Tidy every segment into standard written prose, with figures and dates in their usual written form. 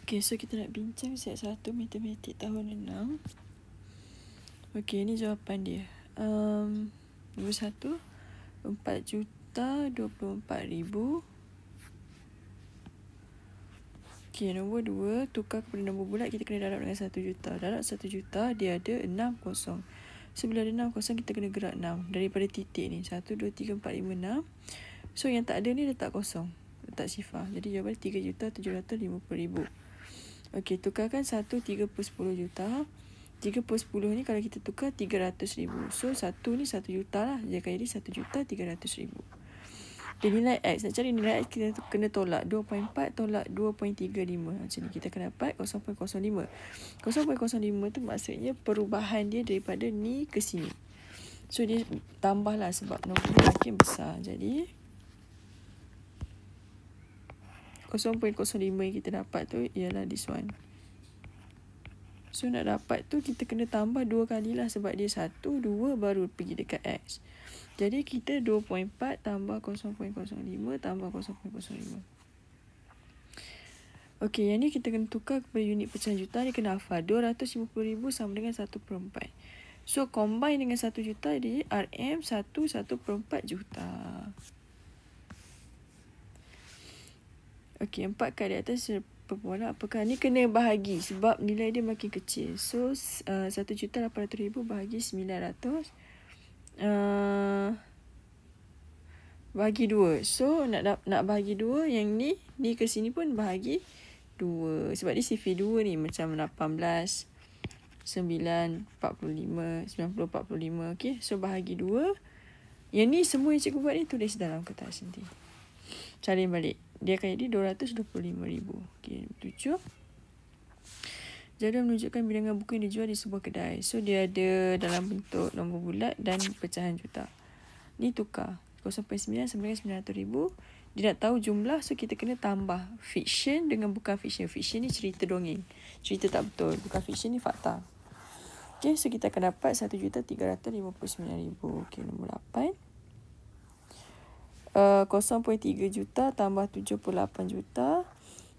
Okay, so kita nak bincang set 1 matematik tahun 6. Okay, ni jawapan dia. Nombor 1, 4,24,000. Okay, nombor 2, tukar kepada nombor bulat, kita kena darab dengan 1 juta. Darab 1 juta, dia ada 6 kosong. So, bila ada 6 kosong, kita kena gerak 6. Daripada titik ni, 1, 2, 3, 4, 5, 6. So, yang tak ada ni letak kosong. Letak sifar. Jadi, jawapan 3,750,000. Okey, tukarkan 1 3 per 10 juta. 3 per 10 ni kalau kita tukar 300,000. So, 1 ni 1 juta lah. Jadi 1,300,000. Okay, nilai X. Nak cari nilai X, kita kena tolak 2.4 tolak 2.35. Macam ni kita kena dapat 0.05. 0.05 tu maksudnya perubahan dia daripada ni ke sini. So, dia tambahlah sebab nombor dia makin besar. Jadi, 0.05 yang kita dapat tu ialah this one. So, nak dapat tu kita kena tambah 2 kali lah sebab dia 1, 2 baru pergi dekat X. Jadi, kita 2.4 tambah 0.05 tambah 0.05. Okey, yang ni kita kena tukar kepada unit pecahan juta. Ni kena hafal. 250,000 sama dengan 1/4. So, combine dengan 1 juta di RM 1/4 juta. Okey, 4 kat di atas perbualan apakah ni kena bahagi sebab nilai dia makin kecil. So 1,800,000 bahagi 900 bahagi 2. So nak bahagi 2, yang ni ke sini pun bahagi 2 sebab dia sifir 2 ni macam 18 9 45 90 45. Okey, so bahagi 2. Yang ni semua yang cikgu buat ni tulis dalam kertas nanti. Salin balik. Dia akan jadi 225,000. Okey, 7. Jadual menunjukkan bilangan buku yang dijual di sebuah kedai. So, dia ada dalam bentuk nombor bulat dan pecahan juta. Ni tukar. 0.9 sama dengan 900,000. Dia nak tahu jumlah, so kita kena tambah fiction dengan bukan fiction. Fiction ni cerita dongeng. Cerita tak betul. Bukan fiction ni fakta. Okey, so kita akan dapat 1,359,000. Okey, nombor 8. 0.3 juta tambah 78 juta.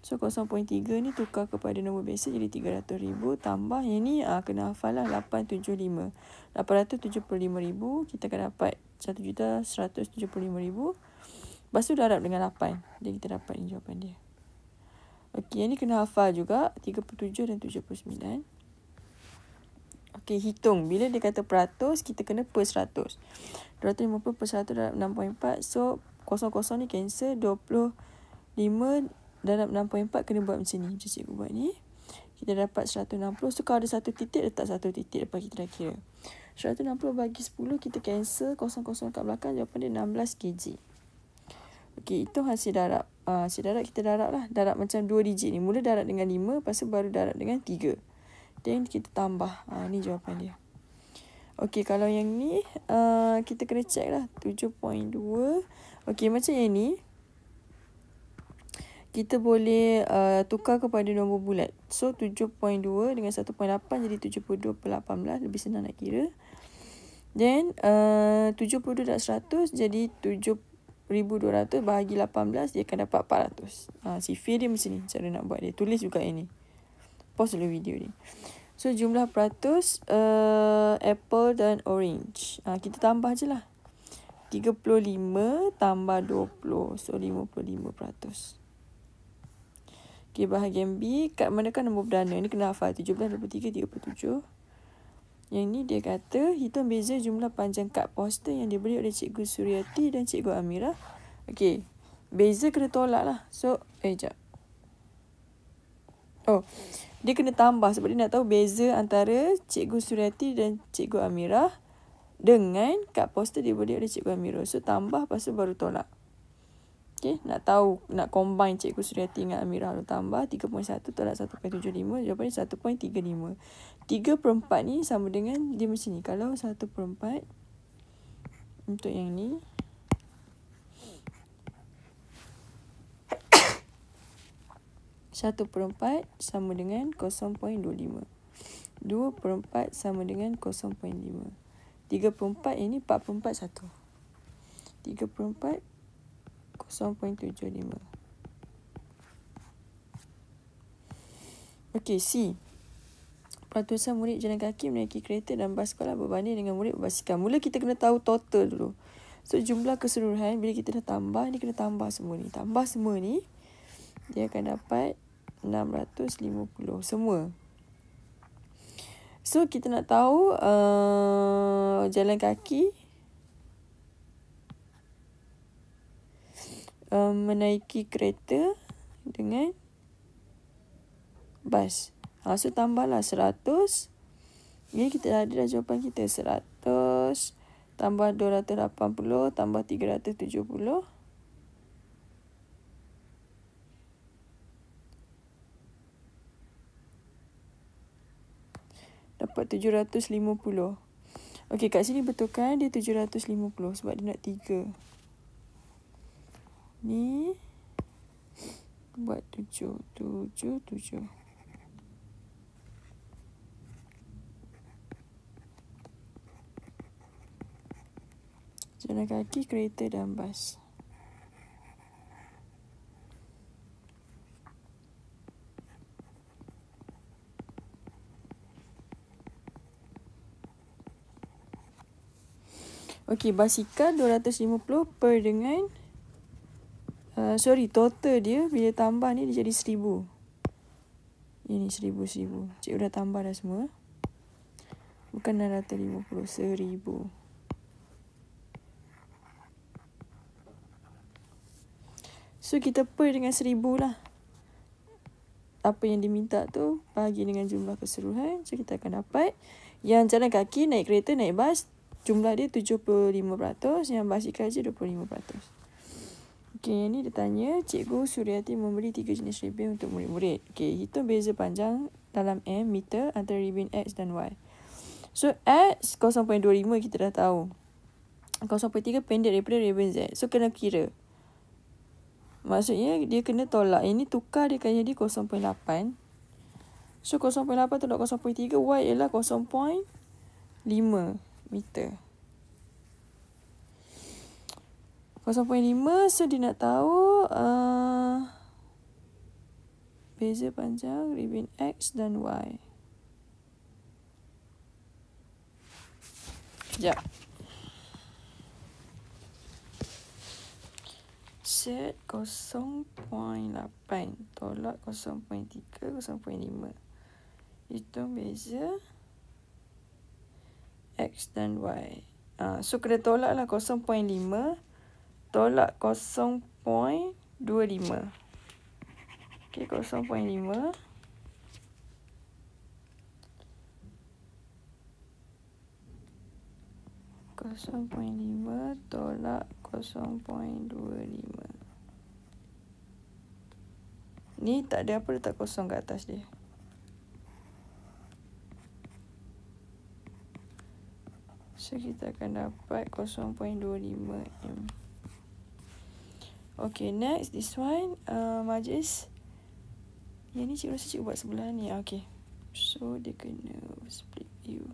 So 0.3 ni tukar kepada nombor biasa jadi 300,000 tambah yang ni kena hafal lah 875. 875,000 kita akan dapat 1,175,000. Lepas tu darab dengan 8. Jadi kita dapat ni jawapan dia. Okey, yang ni kena hafal juga 37 dan 79. Okey, hitung. Bila dia kata peratus, kita kena per 100. 250 per 100 darab 6.4. So, 00 ni cancel. 25 darab 6.4 kena buat macam ni. Macam cikgu buat ni. Kita dapat 160. So, kalau ada satu titik, letak satu titik. Lepas kita dah kira. 160 bagi 10, kita cancel. 00 kat belakang. Jawapan dia 16 kg. Okey, itu hasil darab. Hasil darab kita darab lah. Darab macam 2 digit ni. Mula darab dengan 5. Lepas tu baru darab dengan 3. Dan kita tambah. Ni jawapan dia. Okey, kalau yang ni kita kena check lah. 7.2. Okey, macam yang ni. Kita boleh tukar kepada nombor bulat. So, 7.2 dengan 1.8 jadi 72 per 18. Lebih senang nak kira. Then, 72 darab 100 jadi 7,200 bahagi 18. Dia akan dapat 400. Sifir dia macam ni. Cara nak buat dia. Tulis juga yang ni. Pause dulu video ni. So, jumlah peratus apple dan orange. Kita tambah je lah. 35 tambah 20. So, 55%. Okay, bahagian B. Kat manakah nombor berdana? Ni kena hafal. 17, 23, 37. Yang ni dia kata, hitung beza jumlah panjang kad poster yang diberi oleh Cikgu Suryati dan Cikgu Amirah. Okay. Beza kena tolak lah. So, sekejap. Dia kena tambah sebab dia nak tahu beza antara Cikgu Suryati dan Cikgu Amirah dengan kad poster diberi oleh Cikgu Amirah. So, tambah lepas tu baru tolak. Okay, nak tahu, nak combine Cikgu Suryati dengan Amirah. Lalu tambah 3.1 tolak 1.75. Jawapannya 1.35. 3/4 ni sama dengan dia macam ni. Kalau 1/4 untuk yang ni. 1/4 sama dengan 0.25. 2/4 sama dengan 0.5. 3/4 ini 4/4 1. 3/4 0.75. Okey, C. Peratusan murid jalan kaki menaiki kereta dan bas sekolah berbanding dengan murid berbasikal. Mula kita kena tahu total dulu. So, jumlah keseluruhan, bila kita dah tambah, ni kena tambah semua ni. Tambah semua ni, dia akan dapat 650 semua. So, kita nak tahu jalan kaki menaiki kereta dengan bas. So, tambahlah 100. Ini kita dah ada jawapan kita. 100 tambah 280 tambah 370. Dapat 750. Okey, kat sini betulkan dia 750 sebab dia nak 3. Ni buat 7. Jalan kaki, kereta dan bas. Okey, basikal 250 per dengan total dia bila tambah ni dia jadi 1000. Ini 1000. Cikgu dah tambah dah semua. Bukan 650, 1000. So, kita per dengan 1000 lah. Apa yang diminta tu bahagi dengan jumlah keseluruhan. So, kita akan dapat yang jalan kaki, naik kereta, naik bas, jumlah dia 75%. Yang basikal je 25%. Okey, yang ni dia tanya, Cikgu Suryati memberi 3 jenis ribbon untuk murid-murid. Okey, hitung beza panjang dalam meter antara ribbon X dan Y. So, X 0.25 kita dah tahu. 0.3 pendek daripada ribbon Z. So, kena kira. Maksudnya, dia kena tolak. Ini tukar dia akan jadi 0.8. So, 0.8 tolak 0.3, Y ialah 0.5 meter. 0.5, so dia nak tahu beza panjang ribbon X dan Y. Sekejap. Set 0.8 tolak 0.3, 0.5. Hitung beza X dan Y. So, kena tolaklah 0.5 tolak 0.25. Okey, 0.5. Tolak 0.25. Ni tak ada apa, letak kosong kat atas dia. So, kita akan dapat 0.25 M. Okay, next, this one, Majlis. Yang ni cikgu rasa cikgu buat sebelah ni. Okay. So, dia kena split view.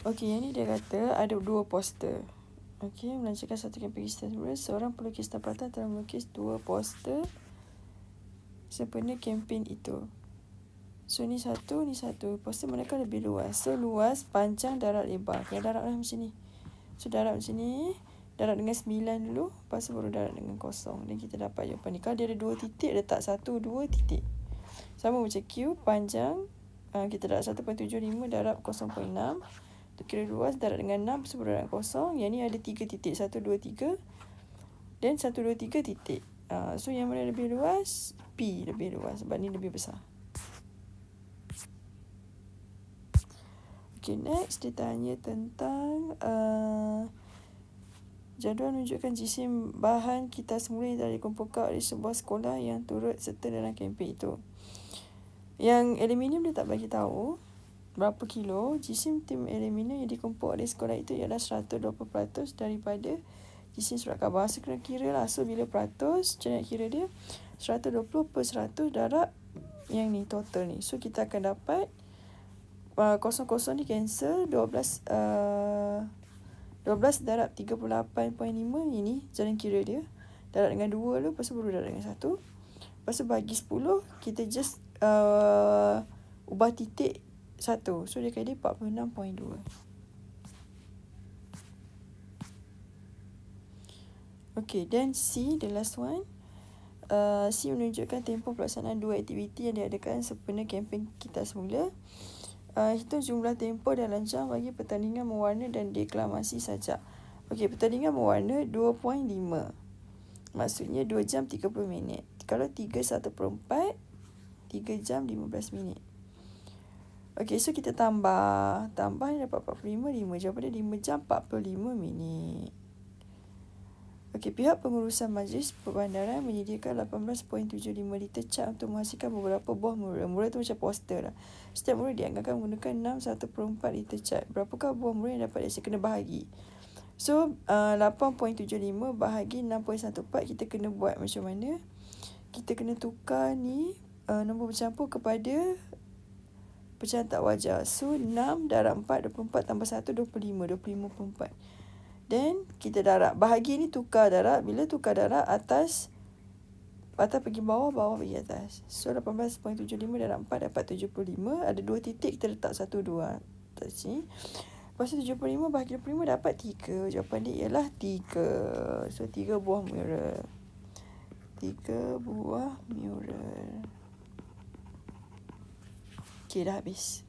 Okay, yang ni dia kata ada 2 poster. Okay, melancarkan satu kempen kisah tersebut. Seorang pelukis tempatan telah melukis 2 poster sempena kempen itu. So, ni satu. Poster mereka lebih luas. So, luas, panjang, darat, lebar. Kena darat lah macam ni. So, darat macam ni. Darat dengan 9 dulu. Lepas tu baru darat dengan kosong. Dan kita dapat jawapan ni. Kalau dia ada 2 titik, letak 1, 2 titik. Sama macam Q, panjang. Kita darat 1.75, darat 0.6. Untuk kira luas, darat dengan 6, sebab darat kosong. Yang ni ada 3 titik, 1, 2, 3. Dan 1, 2, 3 titik. So, yang mana lebih luas? P lebih luas, sebab ni lebih besar. Okay, next dia tanya tentang jadual menunjukkan jisim bahan kita semula yang telah dikumpulkan oleh sebuah sekolah yang turut serta dalam kempen itu. Yang aluminium dia tak bagi tahu berapa kilo. Jisim tim aluminium yang dikumpul oleh sekolah itu ialah 120% daripada jisim surat khabar. So, kena kira lah. So, bila peratus, macam nak kira dia? 120 per 100 darab Yang ni total ni. So kita akan dapat kosong-kosong ni cancel. 12 darab 38.5 ini jalan kira dia. Darab dengan 2 dulu, lepas tu baru darab dengan 1. Lepas tu bagi 10, kita just ubah titik 1. So dia kata 46.2. Okay, then C, the last one. C menunjukkan tempoh pelaksanaan 2 aktiviti yang diadakan sempena kempen kita semula. Hitung jumlah tempoh dalam jam bagi pertandingan mewarna dan deklamasi sajak. Okey, pertandingan mewarna 2.5. Maksudnya 2 jam 30 minit. Kalau 3/1/4, 3 jam 15 minit. Okey, so kita tambah ni dapat 45, 5 jawapan dia 5 jam 45 minit. Okey, pihak pengurusan majlis perbandaran menyediakan 18.75 liter cat untuk menghasilkan beberapa buah mural. Mural tu macam poster lah. Setiap mural dianggarkan menggunakan 6/1/4 liter cat. Berapakah buah mural yang dapat dihasilkan? Kena bahagi. So, 8.75 bahagi 6.14, kita kena buat macam mana? Kita kena tukar ni nombor bercampur kepada pecahan tak wajar. So, 6 darab 4, 24 tambah 1, 25. 25.4. Then kita darab. Bahagi ni tukar darab. Bila tukar darab, atas pergi bawah, bawah pergi atas. So 18.75 darab 4 dapat 75. Ada 2 titik, kita letak 1, 2 atas sini. Lepas tu 75 bahagi 25 dapat 3. Jawapan dia ialah 3. So 3 buah mural. 3 buah mural. Okay, dah habis.